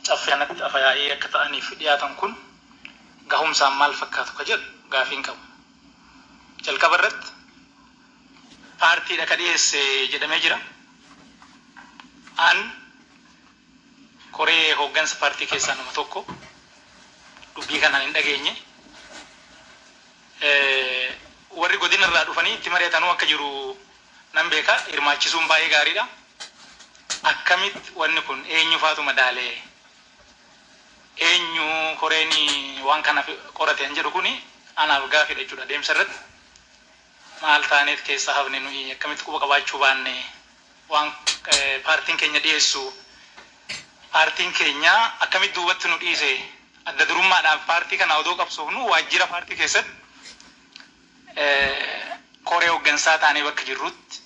Caffeenatti afyaa'ee akka ta'aniif dhiyaatan kun gahumsaan maal fakkaatu ka jedhu gaafiin qabu. Jalqaba irratti paartiidha ka dhiyeesse jedhamee jira. An koree hooggansa paartii keessaa nama tokko dubbii kanaan hin dhageenye. Warri godina irraa dhufanii itti mari'atanuu akka jiru nan beeka. Hirmaachisuun baay'ee gaariidha. Akkamitti wanni kun eenyu faatu madaalee eenyu koreeni waan kana qorate hin jedhu kuni anaaf gaafidha jechuudha. Deemsa irratti maal taaneet keessa hafne nuyi akkamitti quba qabaachuu baanne waan paartiin keenya dhiyeessu paartiin keenya akkamitti duubatti nu dhiise adda durummaadhaan paartii kana odoo qabsoofnu waajjira paartii keessatti koree hooggansaa taanee bakka jirrutti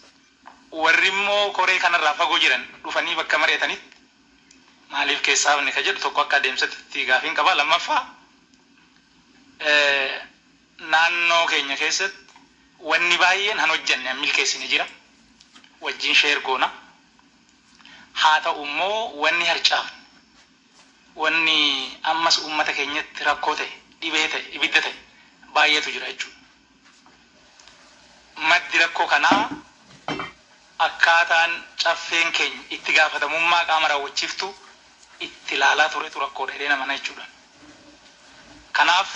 warri immoo koree kanarraa fagoo jiran dhufanii bakka mari'atanitti maaliif keessa hafne ka jedhu tokko akka adeemsatti gaafiin qaba. Lammaffaa naannoo keenya keessatti wanni baay'een han hojjanne milkeessine jira wajjin sheer goona. Haa ta'u immoo wanni harcaafne wanni ammas uummata keenyatti rakkoo ta'e dhibee ta'e ibidda ta'e baay'eetu jira jechuudha. Maddi rakkoo kanaa akkaataan caffeen keenya itti gaafatamummaa qaama raawwachiiftu itti ilaalaa turetu rakkoodha jedhee nama jechuudha. Kanaaf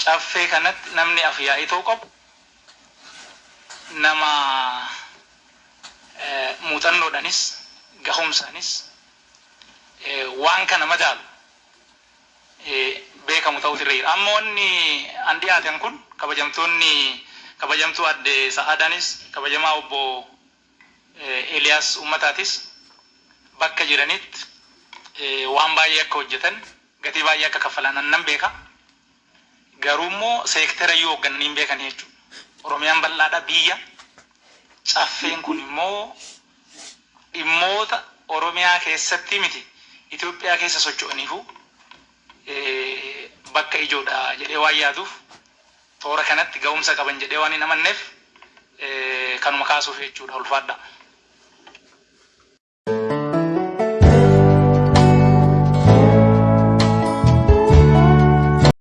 caffee kanatti namni afyaa'ii ta'uu qabu nama muuxannoodhaanis gahumsaanis waan kana madaalu beekamu ta'utu irra jira. Amma wanni an dhiyaaten kun kabajamtuu adde Sa'aadaanis kabajamaa obbo Eliyaas Ummataatis bakka jiranitti waan baay'ee akka hojjetan gatii baay'ee akka kaffalan nan beeka. Garuu immoo seektara yoo hooggananii hin beekan jechuudha. Oromiyaan bal'aadha biyya. Caffeen kun immoo dhimmoota Oromiyaa keessatti miti Itoophiyaa keessa socho'aniifu bakka ijoodha jedhee waan yaaduuf toora kanatti ga'umsa qaban jedhee waan hin amanneef kanuma kaasuuf jechuudha. Ulfaadha.